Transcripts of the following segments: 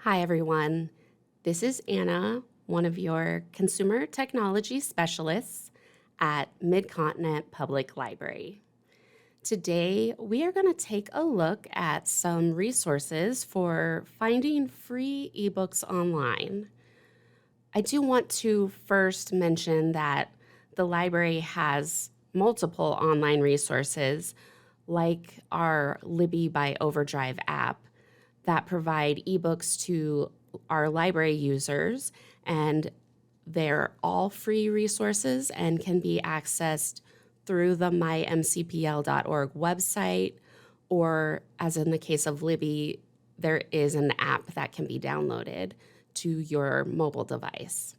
Hi, everyone. This is Anna, one of your consumer technology specialists at Mid-Continent Public Library. Today, we are going to take a look at some resources for finding free ebooks online. I do want to first mention that the library has multiple online resources, like our Libby by Overdrive app, that provide ebooks to our library users, and they're all free resources and can be accessed through the mymcpl.org website, or as in the case of Libby, there is an app that can be downloaded to your mobile device.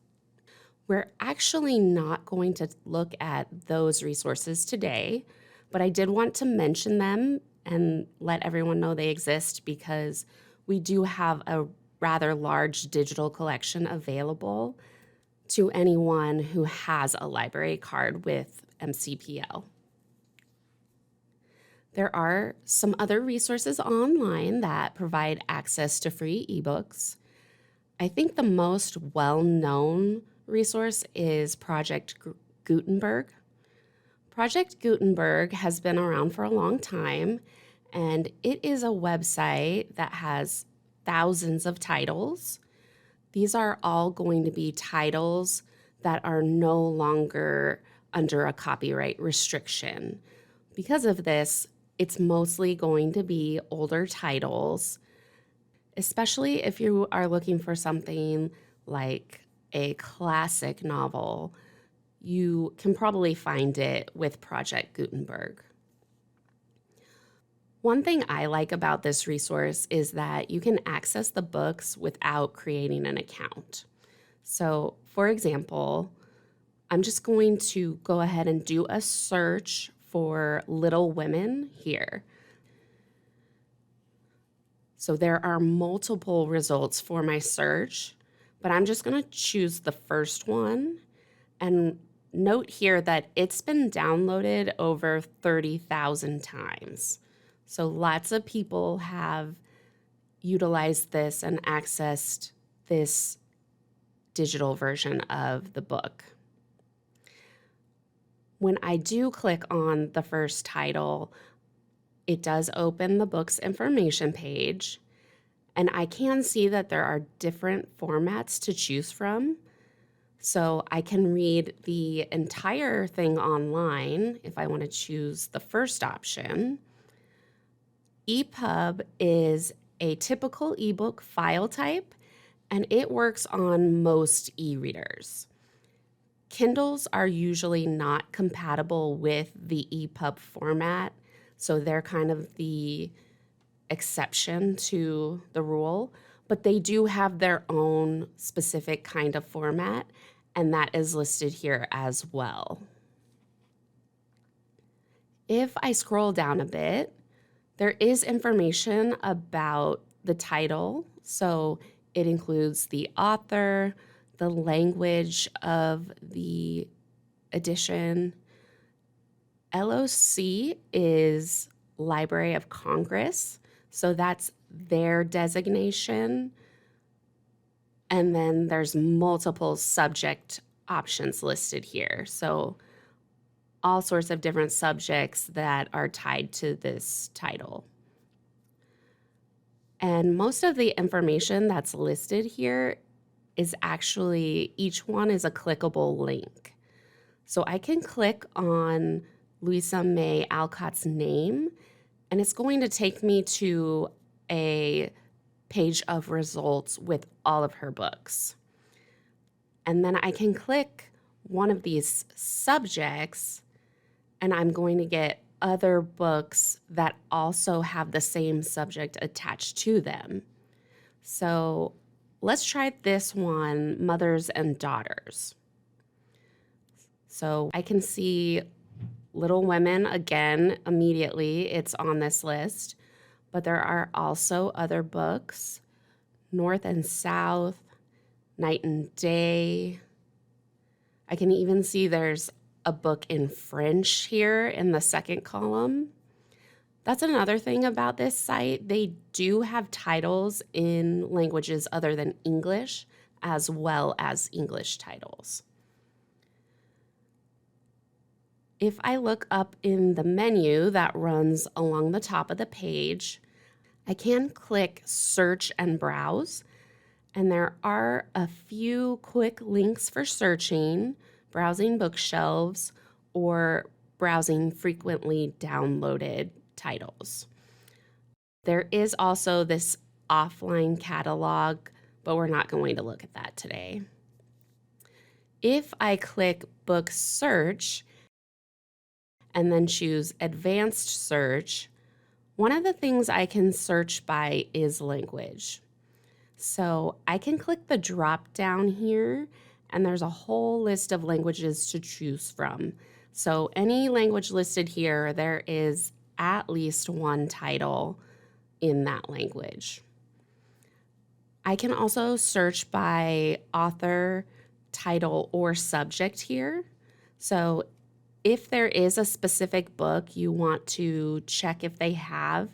We're actually not going to look at those resources today, but I did want to mention them and let everyone know they exist because we do have a rather large digital collection available to anyone who has a library card with MCPL. There are some other resources online that provide access to free ebooks. I think the most well-known resource is Project Gutenberg. Project Gutenberg has been around for a long time, and it is a website that has thousands of titles. These are all going to be titles that are no longer under a copyright restriction. Because of this, it's mostly going to be older titles, especially if you are looking for something like a classic novel. You can probably find it with Project Gutenberg. One thing I like about this resource is that you can access the books without creating an account. So, for example, I'm just going to go ahead and do a search for Little Women here. So there are multiple results for my search, but I'm just going to choose the first one. And note here that it's been downloaded over 30,000 times. So lots of people have utilized this and accessed this digital version of the book. When I do click on the first title, it does open the book's information page, and I can see that there are different formats to choose from. So I can read the entire thing online if I want to choose the first option. EPUB is a typical ebook file type, and it works on most e-readers. Kindles are usually not compatible with the EPUB format, so they're kind of the exception to the rule, but they do have their own specific kind of format, and that is listed here as well. If I scroll down a bit, there is information about the title, so it includes the author, the language of the edition. LOC is Library of Congress, so that's their designation. And then there's multiple subject options listed here. So all sorts of different subjects that are tied to this title. And most of the information that's listed here is actually, each one is a clickable link. So I can click on Louisa May Alcott's name, and it's going to take me to a page of results with all of her books. And then I can click one of these subjects, and I'm going to get other books that also have the same subject attached to them. So let's try this one, Mothers and Daughters. So I can see Little Women again immediately. It's on this list, but there are also other books, North and South, Night and Day. I can even see there's a book in French here in the second column. That's another thing about this site. They do have titles in languages other than English, as well as English titles. If I look up in the menu that runs along the top of the page, I can click Search and Browse, and there are a few quick links for searching, browsing bookshelves, or browsing frequently downloaded titles. There is also this offline catalog, but we're not going to look at that today. If I click Book Search and then choose Advanced Search, one of the things I can search by is language. So I can click the drop down here, and there's a whole list of languages to choose from. So any language listed here, there is at least one title in that language. I can also search by author, title, or subject here. So if there is a specific book you want to check if they have,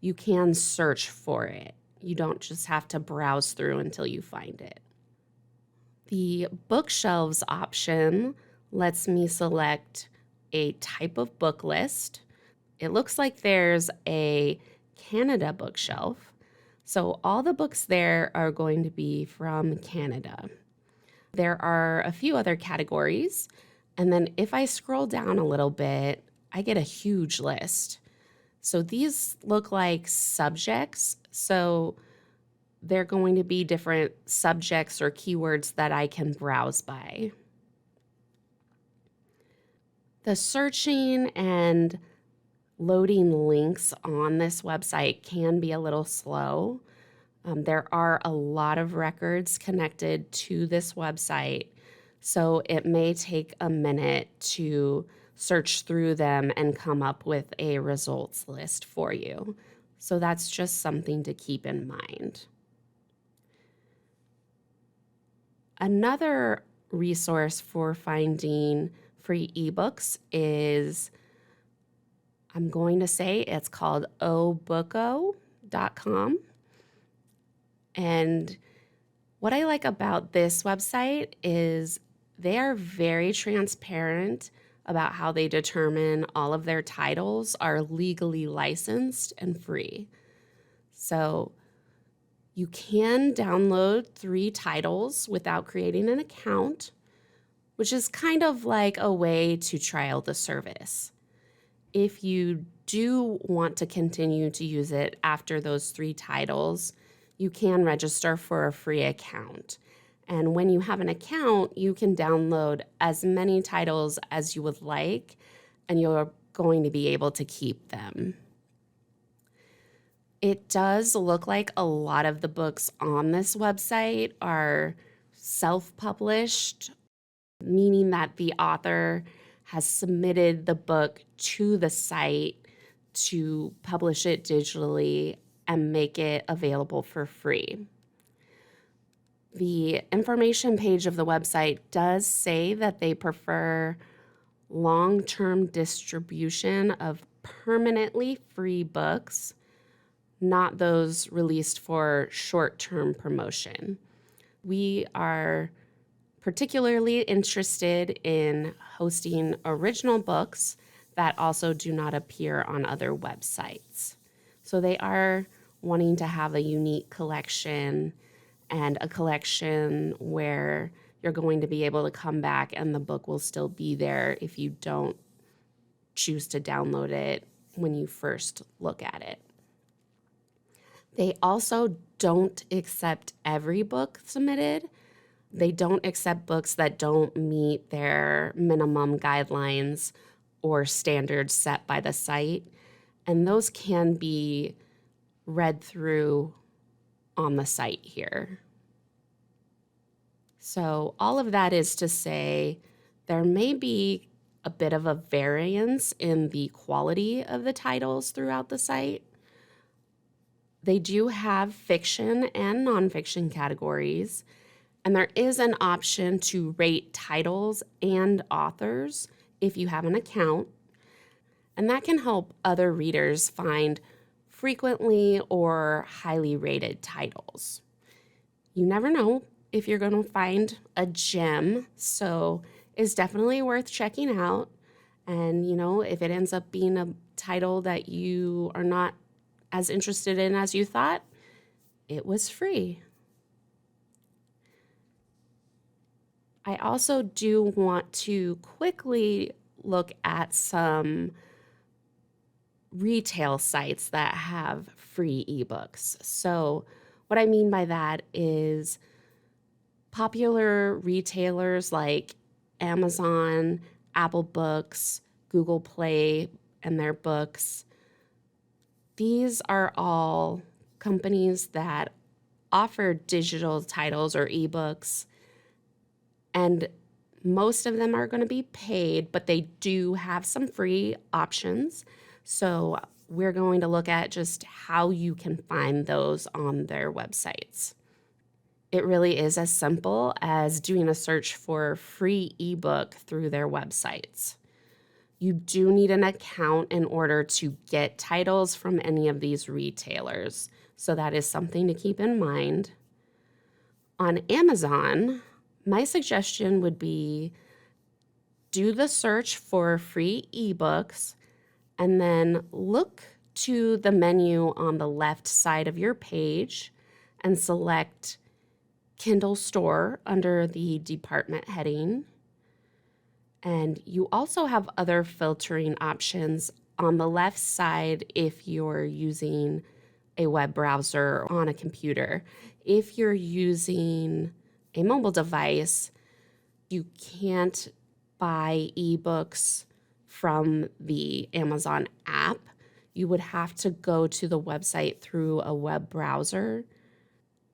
you can search for it. You don't just have to browse through until you find it. The bookshelves option lets me select a type of book list. It looks like there's a Canada bookshelf. So all the books there are going to be from Canada. There are a few other categories. And then if I scroll down a little bit, I get a huge list. So these look like subjects. So they're going to be different subjects or keywords that I can browse by. The searching and loading links on this website can be a little slow. There are a lot of records connected to this website, so it may take a minute to search through them and come up with a results list for you. So that's just something to keep in mind. Another resource for finding free ebooks is, I'm going to say it's called obooko.com. And what I like about this website is they are very transparent about how they determine all of their titles are legally licensed and free. So you can download 3 titles without creating an account, which is kind of like a way to trial the service. If you do want to continue to use it after those 3 titles, you can register for a free account. And when you have an account, you can download as many titles as you would like, and you're going to be able to keep them. It does look like a lot of the books on this website are self-published, meaning that the author has submitted the book to the site to publish it digitally and make it available for free. The information page of the website does say that they prefer long-term distribution of permanently free books, not those released for short-term promotion. We are particularly interested in hosting original books that also do not appear on other websites. So they are wanting to have a unique collection and a collection where you're going to be able to come back and the book will still be there if you don't choose to download it when you first look at it. They also don't accept every book submitted. They don't accept books that don't meet their minimum guidelines or standards set by the site, and those can be read through on the site here. So all of that is to say there may be a bit of a variance in the quality of the titles throughout the site. They do have fiction and nonfiction categories, and there is an option to rate titles and authors if you have an account. and that can help other readers find frequently or highly rated titles. You never know if you're going to find a gem, so it's definitely worth checking out. And, if it ends up being a title that you are not as interested in as you thought, it was free. I also do want to quickly look at some retail sites that have free ebooks. So, what I mean by that is popular retailers like Amazon, Apple Books, Google Play, and their books. These are all companies that offer digital titles or ebooks, and most of them are going to be paid, but they do have some free options. So we're going to look at just how you can find those on their websites. It really is as simple as doing a search for free ebook through their websites. You do need an account in order to get titles from any of these retailers, so that is something to keep in mind. On Amazon, my suggestion would be do the search for free ebooks and then look to the menu on the left side of your page and select Kindle Store under the department heading. And you also have other filtering options on the left side if you're using a web browser on a computer. If you're using a mobile device, you can't buy ebooks from the Amazon app. You would have to go to the website through a web browser.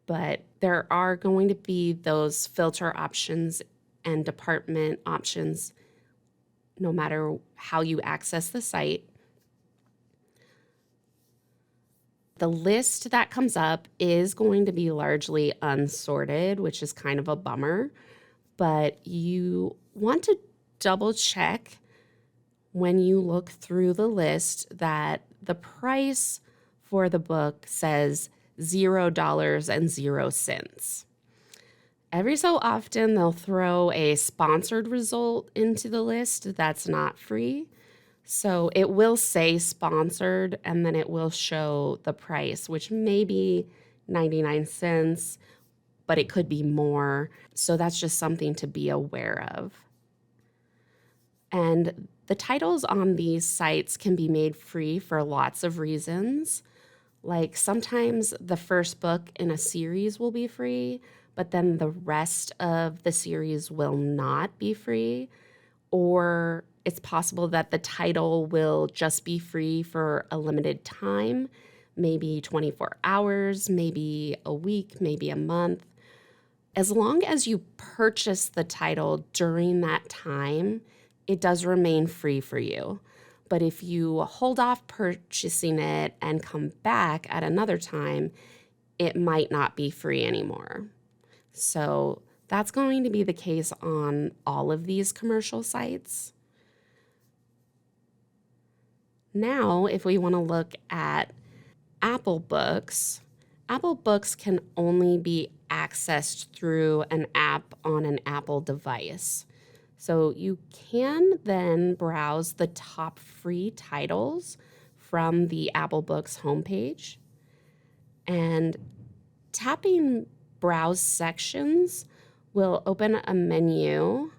But there are going to be those filter options and department options no matter how you access the site. The list that comes up is going to be largely unsorted, which is kind of a bummer, but you want to double check when you look through the list that the price for the book says $0.00. Every so often, they'll throw a sponsored result into the list that's not free. So it will say sponsored, and then it will show the price, which may be 99 cents, but it could be more. So that's just something to be aware of. And the titles on these sites can be made free for lots of reasons. Like sometimes the first book in a series will be free, but then the rest of the series will not be free. Or it's possible that the title will just be free for a limited time, maybe 24 hours, maybe a week, maybe a month. As long as you purchase the title during that time, it does remain free for you. But if you hold off purchasing it and come back at another time, it might not be free anymore. So that's going to be the case on all of these commercial sites. Now, if we want to look at Apple Books can only be accessed through an app on an Apple device. So you can then browse the top free titles from the Apple Books homepage, and tapping Browse Sections will open a menu,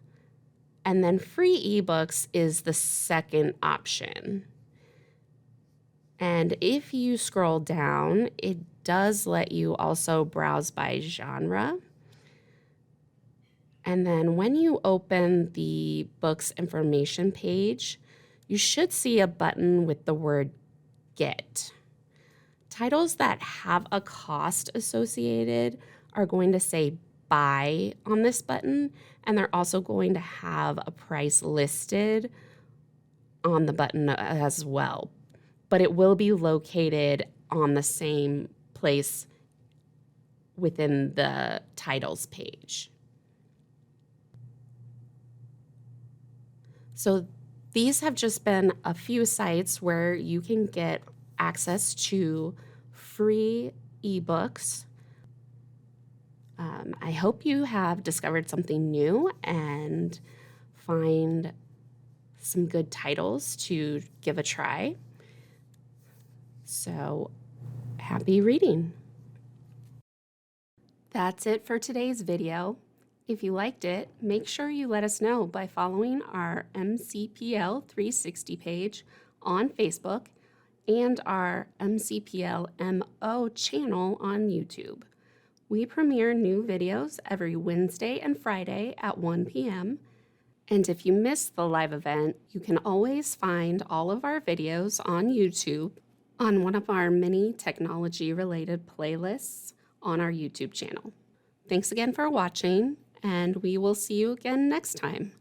and then free ebooks is the second option. And if you scroll down, it does let you also browse by genre. And then when you open the book's information page, you should see a button with the word Get. Titles that have a cost associated are going to say Buy on this button, and they're also going to have a price listed on the button as well. But it will be located on the same place within the titles page. So These have just been a few sites where you can get access to free eBooks. I hope you have discovered something new and find some good titles to give a try. So, happy reading! That's it for today's video. If you liked it, make sure you let us know by following our MCPL 360 page on Facebook and our MCPL MO channel on YouTube. We premiere new videos every Wednesday and Friday at 1 p.m. And if you missed the live event, you can always find all of our videos on YouTube on one of our many technology-related playlists on our YouTube channel. Thanks again for watching, and we will see you again next time.